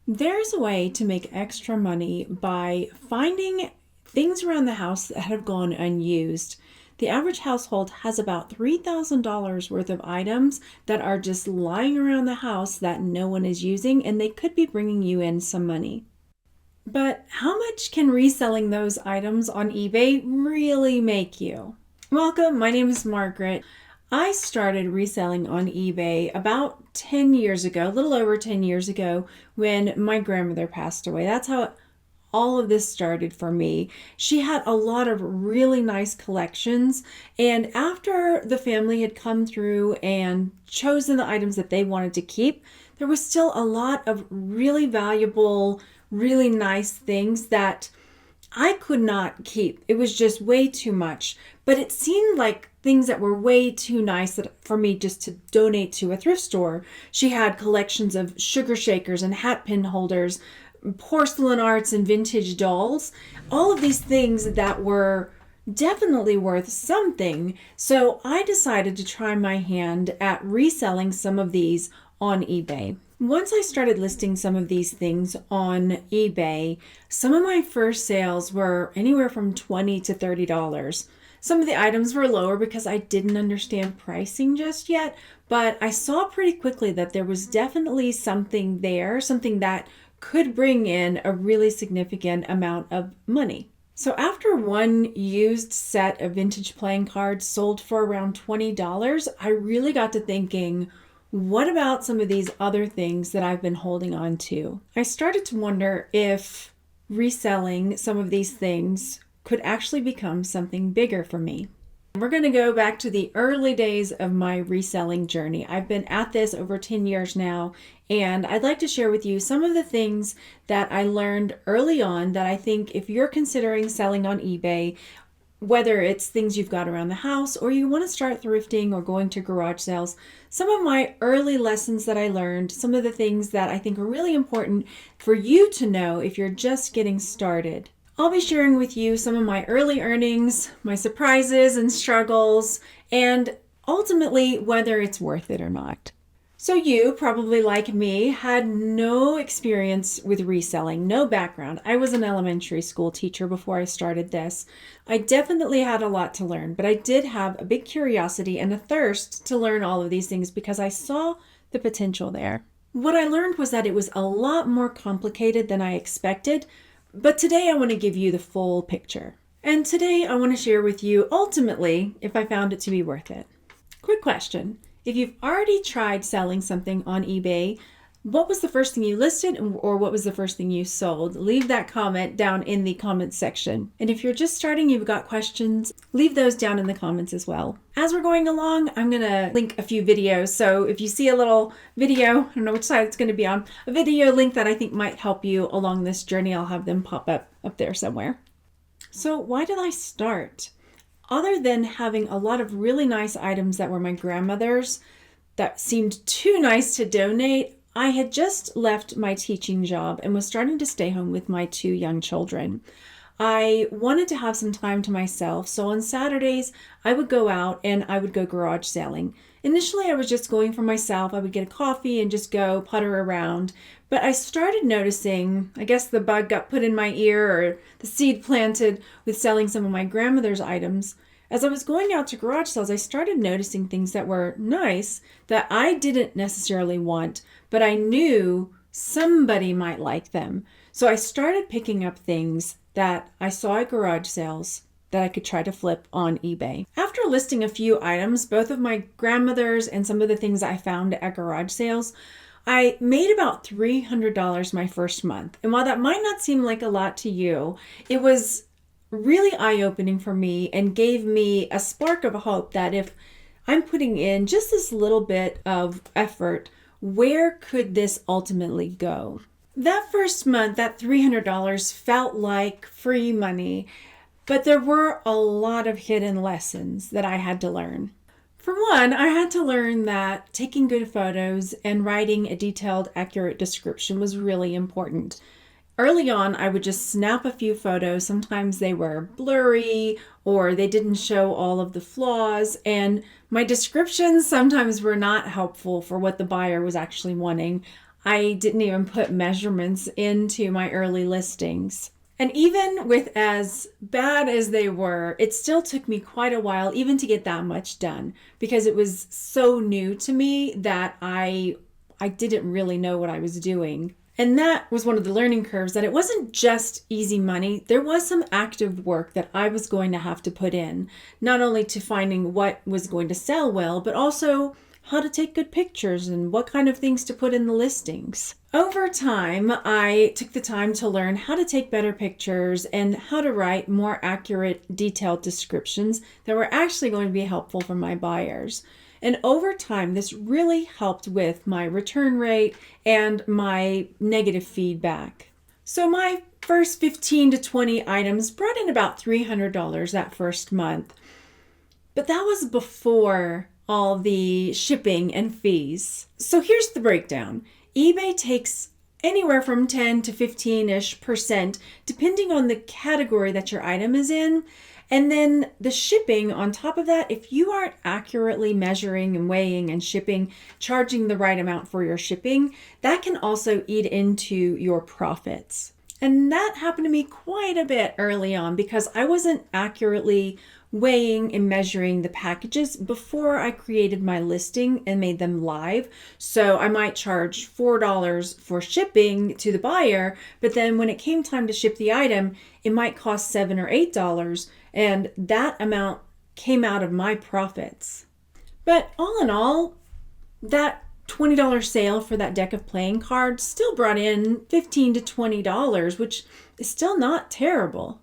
There's a way to make extra money by finding things around the house that have gone unused. The average household has about $3,000 worth of items that are just lying around the house that no one is using, and they could be bringing you in some money. But how much can reselling those items on eBay really make you? Welcome, my name is Margaret. I started reselling on eBay about 10 years ago, a little over 10 years ago, when my grandmother passed away. That's how all of this started for me. She had a lot of really nice collections, and after the family had come through and chosen the items that they wanted to keep, there was still a lot of really valuable, really nice things that I could not keep. It was just way too much. But it seemed like things that were way too nice for me just to donate to a thrift store. She had collections of sugar shakers and hat pin holders, porcelain arts and vintage dolls. All of these things that were definitely worth something. So I decided to try my hand at reselling some of these on eBay. Once I started listing some of these things on eBay, some of my first sales were anywhere from $20 to $30. Some of the items were lower because I didn't understand pricing just yet, but I saw pretty quickly that there was definitely something there, something that could bring in a really significant amount of money. So after one used set of vintage playing cards sold for around $20, I really got to thinking, what about some of these other things that I've been holding on to? I started to wonder if reselling some of these things could actually become something bigger for me. We're going to go back to the early days of my reselling journey. I've been at this over 10 years now, and I'd like to share with you some of the things that I learned early on that I think if you're considering selling on eBay, whether it's things you've got around the house or you want to start thrifting or going to garage sales, some of my early lessons that I learned, some of the things that I think are really important for you to know if you're just getting started. I'll be sharing with you some of my early earnings, my surprises and struggles, and ultimately whether it's worth it or not. So you, probably like me, had no experience with reselling, no background. I was an elementary school teacher before I started this. I definitely had a lot to learn, but I did have a big curiosity and a thirst to learn all of these things because I saw the potential there. What I learned was that it was a lot more complicated than I expected, but today I want to give you the full picture. And today I want to share with you, ultimately, if I found it to be worth it. Quick question. If you've already tried selling something on eBay, what was the first thing you listed or what was the first thing you sold? Leave that comment down in the comments section. And if you're just starting, you've got questions, leave those down in the comments as well. As we're going along, I'm going to link a few videos. So if you see a little video, I don't know which side it's going to be on, a video link that I think might help you along this journey, I'll have them pop up there somewhere. So why did I start? Other than having a lot of really nice items that were my grandmother's that seemed too nice to donate, I had just left my teaching job and was starting to stay home with my two young children. I wanted to have some time to myself, so on Saturdays I would go out and I would go garage selling. Initially I was just going for myself. I would get a coffee and just go putter around. But I started noticing, I guess the bug got put in my ear or the seed planted with selling some of my grandmother's items. As I was going out to garage sales, I started noticing things that were nice that I didn't necessarily want, but I knew somebody might like them. So I started picking up things that I saw at garage sales that I could try to flip on eBay. After listing a few items, both of my grandmother's and some of the things I found at garage sales, I made about $300 my first month. And while that might not seem like a lot to you, it was really eye-opening for me and gave me a spark of hope that if I'm putting in just this little bit of effort, where could this ultimately go? That first month, that $300 felt like free money, but there were a lot of hidden lessons that I had to learn. For one, I had to learn that taking good photos and writing a detailed, accurate description was really important. Early on, I would just snap a few photos. Sometimes they were blurry or they didn't show all of the flaws, and my descriptions sometimes were not helpful for what the buyer was actually wanting. I didn't even put measurements into my early listings. And even with as bad as they were, it still took me quite a while even to get that much done because it was so new to me that I didn't really know what I was doing. And that was one of the learning curves, that it wasn't just easy money. There was some active work that I was going to have to put in, not only to finding what was going to sell well, but also how to take good pictures and what kind of things to put in the listings. Over time, I took the time to learn how to take better pictures and how to write more accurate, detailed descriptions that were actually going to be helpful for my buyers. And over time, this really helped with my return rate and my negative feedback. So my first 15 to 20 items brought in about $300 that first month. But that was before all the shipping and fees. So here's the breakdown. eBay takes anywhere from 10 to 15-ish% depending on the category that your item is in. And then the shipping on top of that, if you aren't accurately measuring and weighing and shipping, charging the right amount for your shipping, that can also eat into your profits. And that happened to me quite a bit early on because I wasn't accurately weighing and measuring the packages before I created my listing and made them live. So I might charge $4 for shipping to the buyer, but then when it came time to ship the item, it might cost $7 or $8, and that amount came out of my profits. But all in all, that $20 sale for that deck of playing cards still brought in $15 to $20, which is still not terrible.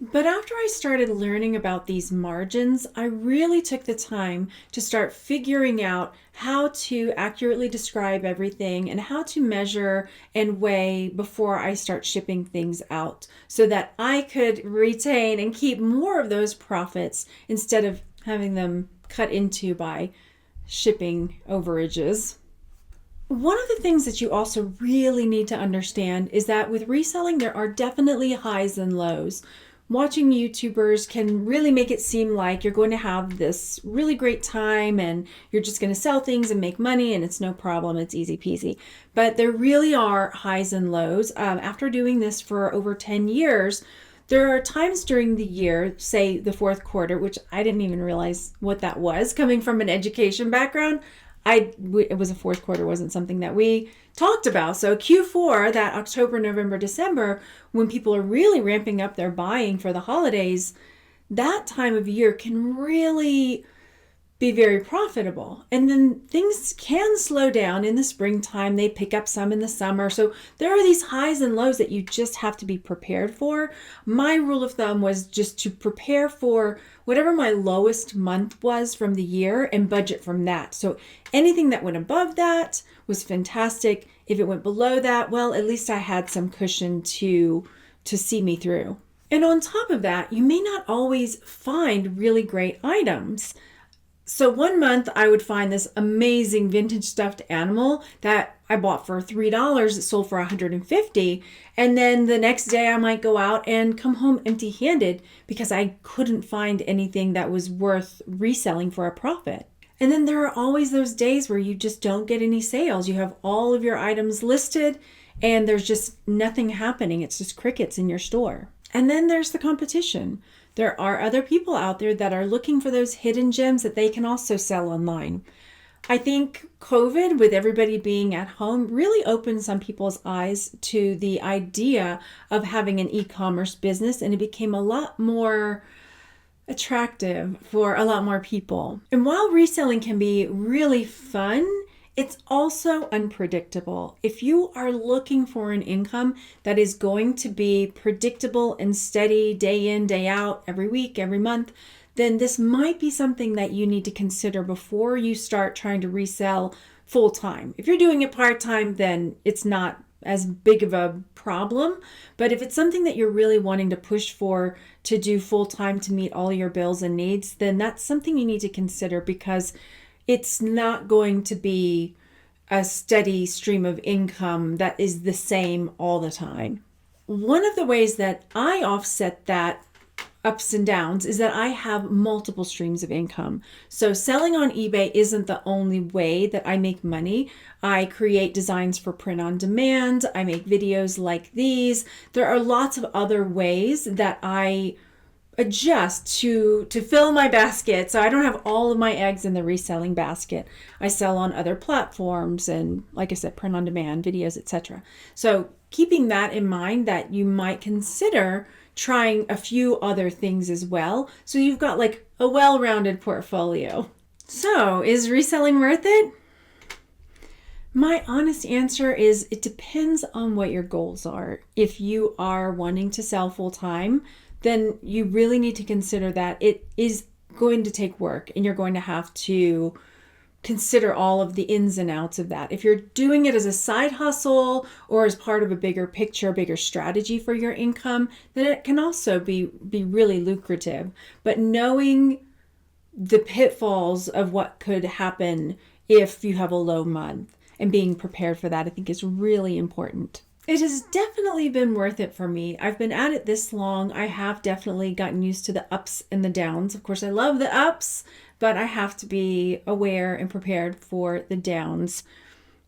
But after I started learning about these margins, I really took the time to start figuring out how to accurately describe everything and how to measure and weigh before I start shipping things out so that I could retain and keep more of those profits instead of having them cut into by shipping overages. One of the things that you also really need to understand is that with reselling, there are definitely highs and lows. Watching YouTubers can really make it seem like you're going to have this really great time and you're just going to sell things and make money and it's no problem, it's easy peasy. But there really are highs and lows. After doing this for over 10 years, there are times during the year, say the fourth quarter, which I didn't even realize what that was. Coming from an education background, it was a fourth quarter, wasn't something that we talked about. So Q4, that October, November, December, when people are really ramping up their buying for the holidays, that time of year can really be very profitable. And then things can slow down in the springtime. They pick up some in the summer. So there are these highs and lows that you just have to be prepared for. My rule of thumb was just to prepare for whatever my lowest month was from the year and budget from that. So anything that went above that was fantastic. If it went below that, well, at least I had some cushion to see me through. And on top of that, you may not always find really great items. So one month I would find this amazing vintage stuffed animal that I bought for $3. It sold for $150. And then the next day I might go out and come home empty-handed because I couldn't find anything that was worth reselling for a profit. And then there are always those days where you just don't get any sales. You have all of your items listed and there's just nothing happening. It's just crickets in your store. And then there's the competition. There are other people out there that are looking for those hidden gems that they can also sell online. I think COVID, with everybody being at home, really opened some people's eyes to the idea of having an e-commerce business, and it became a lot more attractive for a lot more people. And while reselling can be really fun, it's also unpredictable. If you are looking for an income that is going to be predictable and steady day in, day out, every week, every month, then this might be something that you need to consider before you start trying to resell full time. If you're doing it part time, then it's not as big of a problem. But if it's something that you're really wanting to push for to do full time to meet all your bills and needs, then that's something you need to consider because it's not going to be a steady stream of income that is the same all the time. One of the ways that I offset that ups and downs is that I have multiple streams of income. So selling on eBay isn't the only way that I make money. I create designs for print on demand. I make videos like these. There are lots of other ways that I adjust to fill my basket, so I don't have all of my eggs in the reselling basket. I sell on other platforms and, like I said, print on demand, videos, etc. So keeping that in mind, that you might consider trying a few other things as well, so you've got like a well-rounded portfolio. So is reselling worth it? My honest answer is it depends on what your goals are. If you are wanting to sell full-time, then you really need to consider that it is going to take work and you're going to have to consider all of the ins and outs of that. If you're doing it as a side hustle or as part of a bigger picture, bigger strategy for your income, then it can also be really lucrative. But knowing the pitfalls of what could happen if you have a low month and being prepared for that, I think is really important. It has definitely been worth it for me. I've been at it this long. I have definitely gotten used to the ups and the downs. Of course, I love the ups, but I have to be aware and prepared for the downs.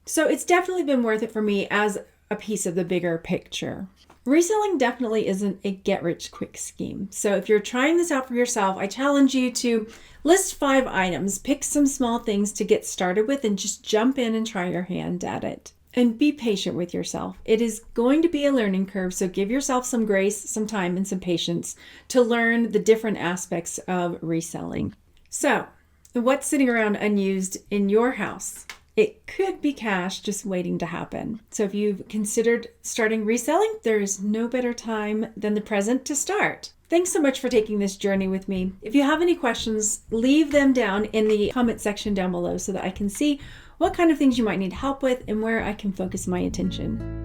So it's definitely been worth it for me as a piece of the bigger picture. Reselling definitely isn't a get-rich-quick scheme. So if you're trying this out for yourself, I challenge you to list 5 items, pick some small things to get started with, and just jump in and try your hand at it. And be patient with yourself. It is going to be a learning curve, so give yourself some grace, some time, and some patience to learn the different aspects of reselling. So, what's sitting around unused in your house? It could be cash just waiting to happen. So if you've considered starting reselling, there is no better time than the present to start. Thanks so much for taking this journey with me. If you have any questions, leave them down in the comment section down below so that I can see what kind of things you might need help with and where I can focus my attention.